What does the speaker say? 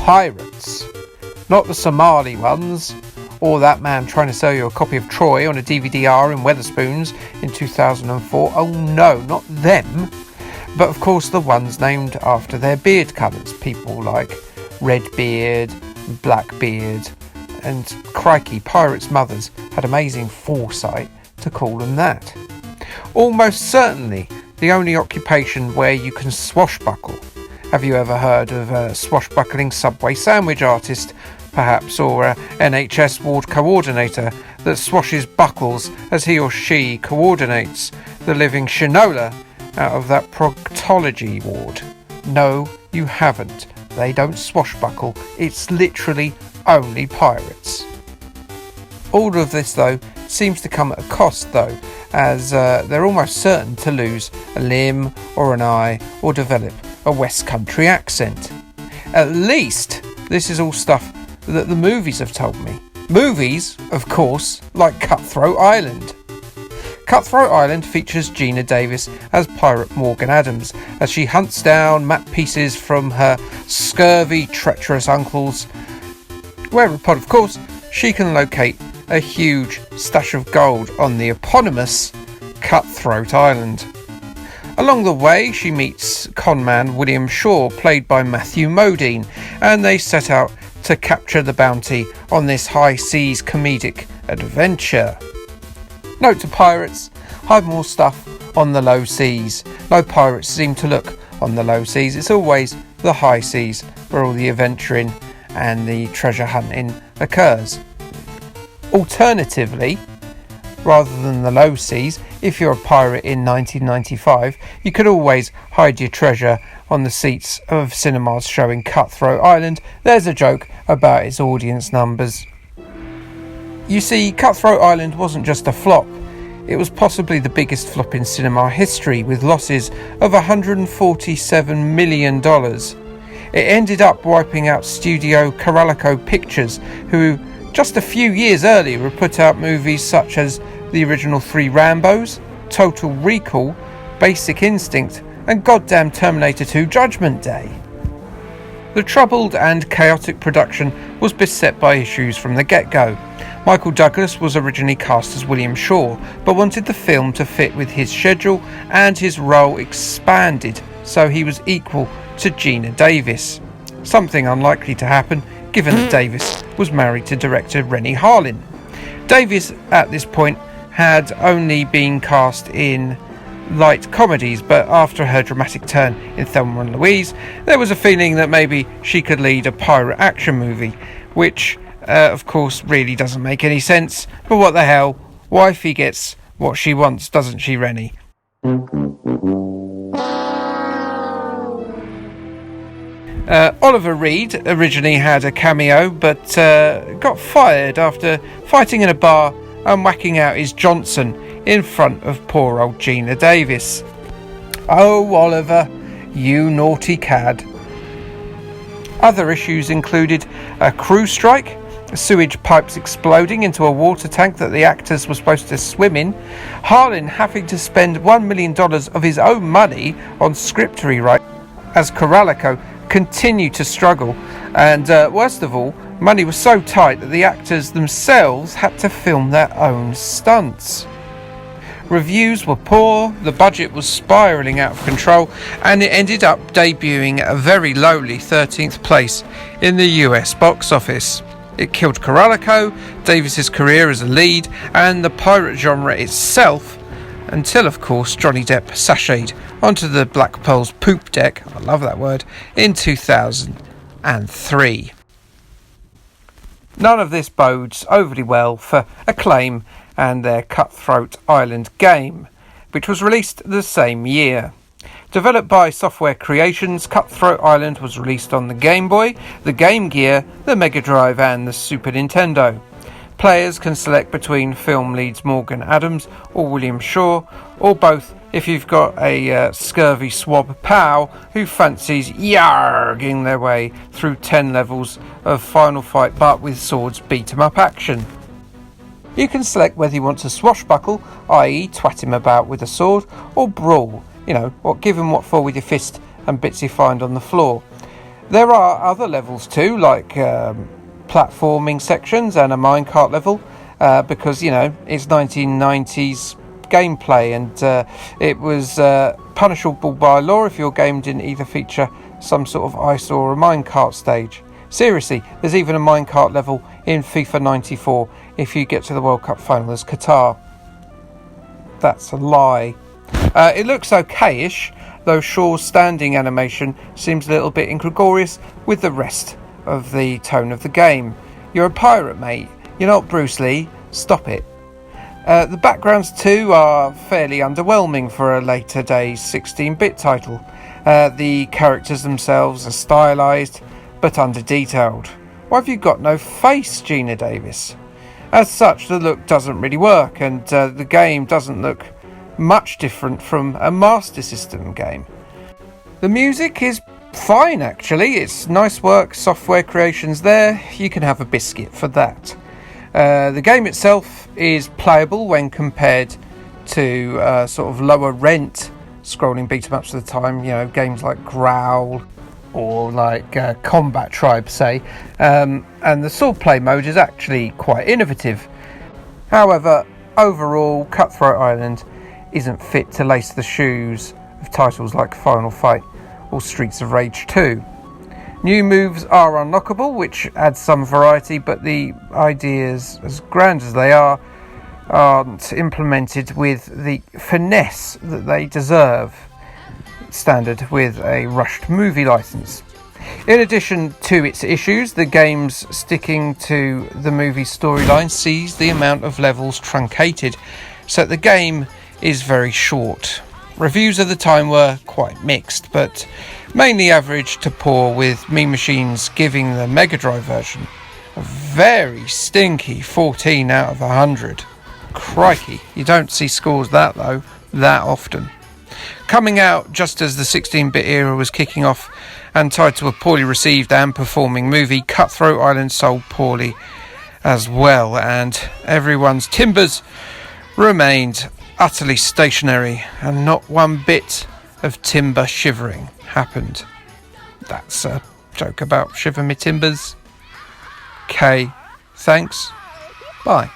pirates. Not the Somali ones, or that man trying to sell you a copy of Troy on a DVD-R in Wetherspoons in 2004. Oh no, not them. But of course the ones named after their beard colours. People like Redbeard, Blackbeard, and crikey, pirates' mothers had amazing foresight to call them that. Almost certainly the only occupation where you can swashbuckle. Have you ever heard of a swashbuckling Subway sandwich artist, perhaps, or a NHS ward coordinator that swashes buckles as he or she coordinates the living shinola out of that proctology ward? No, you haven't. They don't swashbuckle. It's literally only pirates. All of this, though, seems to come at a cost, though, as they're almost certain to lose a limb or an eye or develop a West Country accent. At least this is all stuff that the movies have told me. Movies, of course, like Cutthroat Island. Cutthroat Island features Geena Davis as pirate Morgan Adams as she hunts down map pieces from her scurvy, treacherous uncles, whereupon, of course, she can locate a huge stash of gold on the eponymous Cutthroat Island. Along the way, she meets conman William Shaw, played by Matthew Modine, and they set out to capture the bounty on this high seas comedic adventure. Note to pirates, hide more stuff on the low seas. No pirates seem to look on the low seas. It's always the high seas where all the adventuring and the treasure hunting occurs. Alternatively, rather than the low seas, if you're a pirate in 1995, you could always hide your treasure on the seats of cinemas showing Cutthroat Island. There's a joke about its audience numbers. You see, Cutthroat Island wasn't just a flop, it was possibly the biggest flop in cinema history, with losses of $147 million. It ended up wiping out studio Coralico Pictures, who just a few years earlier had put out movies such as the original 3 Rambos, Total Recall, Basic Instinct, and goddamn Terminator 2 Judgment Day. The troubled and chaotic production was beset by issues from the get-go. Michael Douglas was originally cast as William Shaw, but wanted the film to fit with his schedule, and his role expanded so he was equal to Geena Davis. Something unlikely to happen, given that Davis was married to director Rennie Harlin. Davis, at this point, had only been cast in light comedies, but after her dramatic turn in Thelma and Louise, there was a feeling that maybe she could lead a pirate action movie, which, of course, really doesn't make any sense. But what the hell? Wifey gets what she wants, doesn't she, Rennie? Oliver Reed originally had a cameo, but got fired after fighting in a bar and whacking out his Johnson in front of poor old Geena Davis. Oh, Oliver, you naughty cad. Other issues included a crew strike, sewage pipes exploding into a water tank that the actors were supposed to swim in, Harlin having to spend $1 million of his own money on script rewrite as Coralico continued to struggle, and worst of all, money was so tight that the actors themselves had to film their own stunts. Reviews were poor, the budget was spiralling out of control, and it ended up debuting at a very lowly 13th place in the US box office. It killed Coralico, Davis's career as a lead, and the pirate genre itself, until of course Johnny Depp sashayed onto the Black Pearl's poop deck, I love that word, in 2003. None of this bodes overly well for Acclaim and their Cutthroat Island game, which was released the same year. Developed by Software Creations, Cutthroat Island was released on the Game Boy, the Game Gear, the Mega Drive and the Super Nintendo. Players can select between film leads Morgan Adams or William Shaw, or both if you've got a scurvy swab pal who fancies yarging their way through 10 levels of Final Fight but with swords beat-em-up action. You can select whether you want to swashbuckle, i.e. twat him about with a sword, or brawl, or give him what for with your fist and bits you find on the floor. There are other levels too, like platforming sections and a minecart level, because, you know, it's 1990s gameplay, and it was punishable by law if your game didn't either feature some sort of ice or a minecart stage. Seriously, there's even a minecart level in FIFA 94 if you get to the World Cup final as Qatar. That's a lie. It looks okayish, though Shaw's standing animation seems a little bit incongruous with the rest of the tone of the game. You're a pirate, mate. You're not Bruce Lee. Stop it. The backgrounds too are fairly underwhelming for a later day 16-bit title. The characters themselves are stylised but under-detailed. Why have you got no face, Geena Davis? As such, the look doesn't really work, and the game doesn't look much different from a Master System game. The music is fine, actually. It's nice work, software creations there. You can have a biscuit for that. The game itself is playable when compared to sort of lower rent scrolling beat 'em ups at the time, you know, games like Growl or like Combat Tribe, say, and the swordplay mode is actually quite innovative. However, overall, Cutthroat Island isn't fit to lace the shoes of titles like Final Fight or Streets of Rage 2. New moves are unlockable, which adds some variety, but the ideas, as grand as they are, aren't implemented with the finesse that they deserve, standard with a rushed movie license. In addition to its issues, the game's sticking to the movie storyline sees the amount of levels truncated, so the game is very short. Reviews of the time were quite mixed, but mainly average to poor, with Meme Machines giving the Mega Drive version a very stinky 14 out of 100. Crikey, you don't see scores that often. Coming out just as the 16-bit era was kicking off and tied to a poorly received and performing movie, Cutthroat Island sold poorly as well, and everyone's timbers remained utterly stationary, and not one bit of timber shivering happened. That's a joke about shiver me timbers. Okay, thanks, bye.